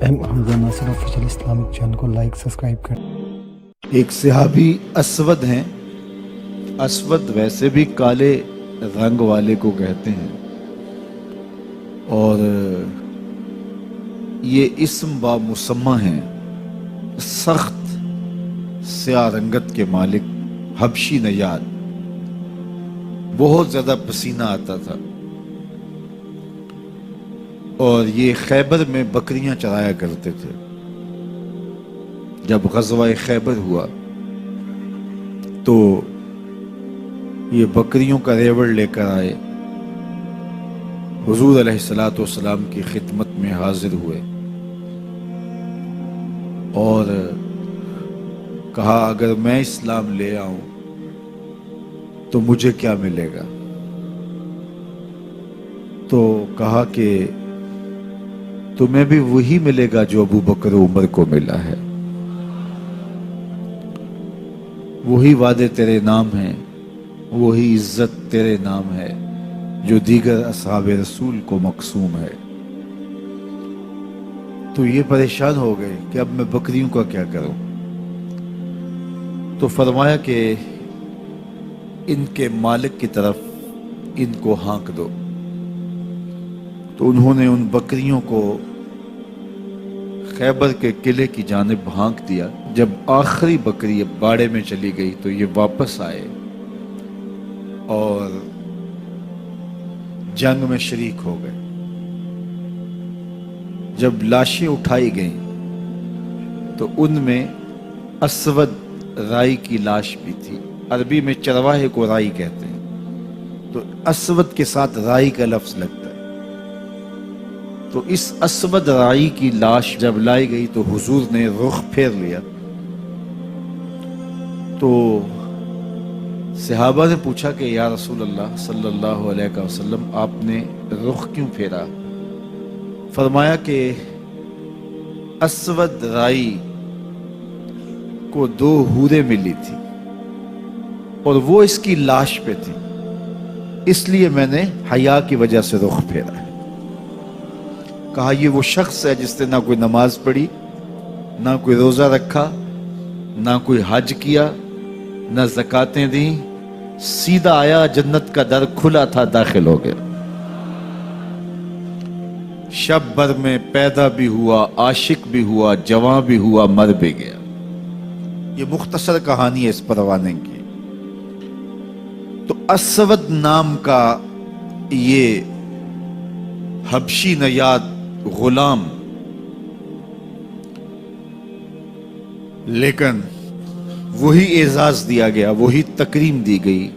حمزہ ناصر official Islamic channel کو like subscribe کریں۔ ایک صحابی اسود ہیں۔ اسود ویسے بھی کالے رنگ والے کو کہتے ہیں، اور یہ اسم با مسمہ ہیں۔ سخت سیاہ رنگت کے مالک، حبشی نژاد، بہت زیادہ پسینہ آتا تھا، اور یہ خیبر میں بکریاں چرایا کرتے تھے۔ جب غزوہ خیبر ہوا تو یہ بکریوں کا ریوڑ لے کر آئے، حضور علیہ الصلوۃ والسلام کی خدمت میں حاضر ہوئے اور کہا اگر میں اسلام لے آؤں تو مجھے کیا ملے گا؟ تو کہا کہ تمہیں بھی وہی ملے گا جو ابو بکر و عمر کو ملا ہے، وہی وعدے تیرے نام ہیں، وہی عزت تیرے نام ہے جو دیگر اصحاب رسول کو مقسوم ہے۔ تو یہ پریشان ہو گئے کہ اب میں بکریوں کا کیا کروں؟ تو فرمایا کہ ان کے مالک کی طرف ان کو ہانک دو۔ تو انہوں نے ان بکریوں کو خیبر کے قلعے کی جانب ہانک دیا۔ جب آخری بکری باڑے میں چلی گئی تو یہ واپس آئے اور جنگ میں شریک ہو گئے۔ جب لاشیں اٹھائی گئیں تو ان میں اسود رائی کی لاش بھی تھی۔ عربی میں چرواہے کو رائی کہتے ہیں، تو اسود کے ساتھ رائی کا لفظ لگتا ہے۔ تو اس اسود رائی کی لاش جب لائی گئی تو حضور نے رخ پھیر لیا۔ تو صحابہ نے پوچھا کہ یا رسول اللہ صلی اللہ علیہ وسلم آپ نے رخ کیوں پھیرا؟ فرمایا کہ اسود رائی کو 2 حوریں ملی تھی اور وہ اس کی لاش پہ تھی، اس لیے میں نے حیا کی وجہ سے رخ پھیرا ہے۔ کہا یہ وہ شخص ہے جس نے نہ کوئی نماز پڑھی، نہ کوئی روزہ رکھا، نہ کوئی حج کیا، نہ زکاتیں دیں، سیدھا آیا، جنت کا در کھلا تھا، داخل ہو گیا۔ شب بھر میں پیدا بھی ہوا، عاشق بھی ہوا، جوان بھی ہوا، مر بھی گیا۔ یہ مختصر کہانی ہے اس پروانے کی۔ تو اسود نام کا یہ حبشی نژاد غلام، لیکن وہی اعزاز دیا گیا، وہی تکریم دی گئی،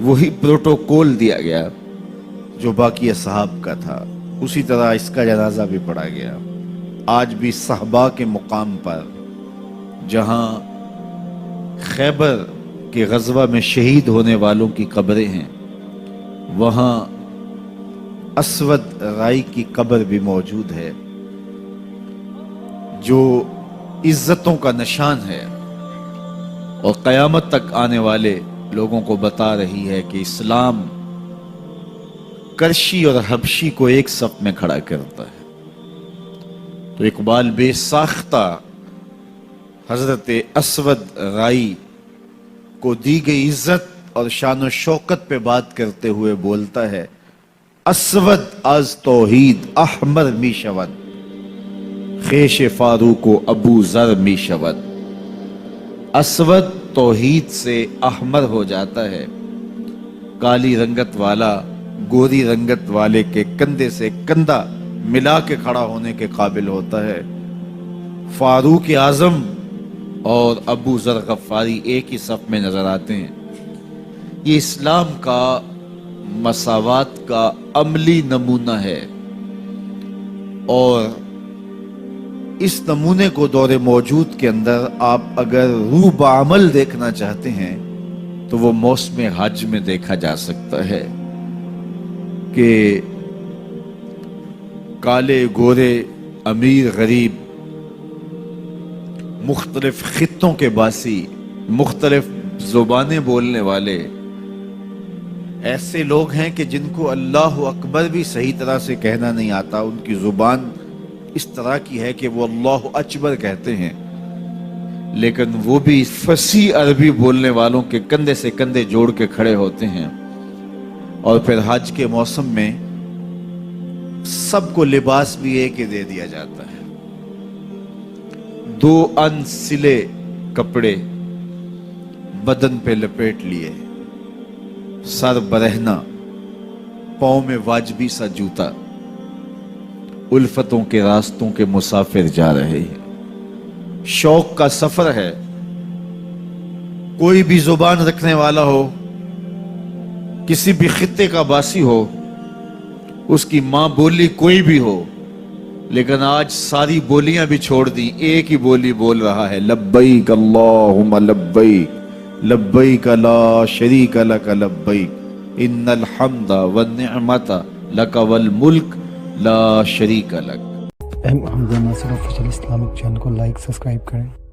وہی پروٹوکول دیا گیا جو باقی اصحاب کا تھا۔ اسی طرح اس کا جنازہ بھی پڑھا گیا۔ آج بھی صحابہ کے مقام پر جہاں خیبر کے غزوہ میں شہید ہونے والوں کی قبریں ہیں، وہاں اسود رائی کی قبر بھی موجود ہے جو عزتوں کا نشان ہے، اور قیامت تک آنے والے لوگوں کو بتا رہی ہے کہ اسلام کرشی اور حبشی کو ایک صف میں کھڑا کرتا ہے۔ تو اقبال بے ساختہ حضرت اسود رائی کو دی گئی عزت اور شان و شوکت پہ بات کرتے ہوئے بولتا ہے، اسود از توحید احمر می شود، خیش فاروق و ابو ذر می شود۔ اسود توحید سے احمر ہو جاتا ہے، کالی رنگت والا گوری رنگت والے کے کندھے سے کندھا ملا کے کھڑا ہونے کے قابل ہوتا ہے۔ فاروق اعظم اور ابو ذر غفاری ایک ہی صف میں نظر آتے ہیں۔ یہ اسلام کا مساوات کا عملی نمونہ ہے، اور اس نمونے کو دور موجود کے اندر آپ اگر روح بعمل دیکھنا چاہتے ہیں تو وہ موسم حج میں دیکھا جا سکتا ہے کہ کالے گورے، امیر غریب، مختلف خطوں کے باسی، مختلف زبانیں بولنے والے، ایسے لوگ ہیں کہ جن کو اللہ اکبر بھی صحیح طرح سے کہنا نہیں آتا، ان کی زبان اس طرح کی ہے کہ وہ اللہ اکبر کہتے ہیں، لیکن وہ بھی فصیح عربی بولنے والوں کے کندھے سے کندھے جوڑ کے کھڑے ہوتے ہیں، اور پھر حج کے موسم میں سب کو لباس بھی ایک ہی دے دیا جاتا ہے، 2 ان سلے کپڑے بدن پہ لپیٹ لیے، سر برہنہ، پاؤں میں واجبی سا جوتا، الفتوں کے راستوں کے مسافر جا رہے ہیں، شوق کا سفر ہے۔ کوئی بھی زبان رکھنے والا ہو، کسی بھی خطے کا باسی ہو، اس کی ماں بولی کوئی بھی ہو، لیکن آج ساری بولیاں بھی چھوڑ دی، ایک ہی بولی بول رہا ہے، لبیک اللہم لبیک لبیک لا شریک لک لبیک ان الحمد والنعمت لک والملک لا شریک لک۔ ایم حمزہ ناصر آفیشیل اسلامک چینل کو لائک سبسکرائب کریں۔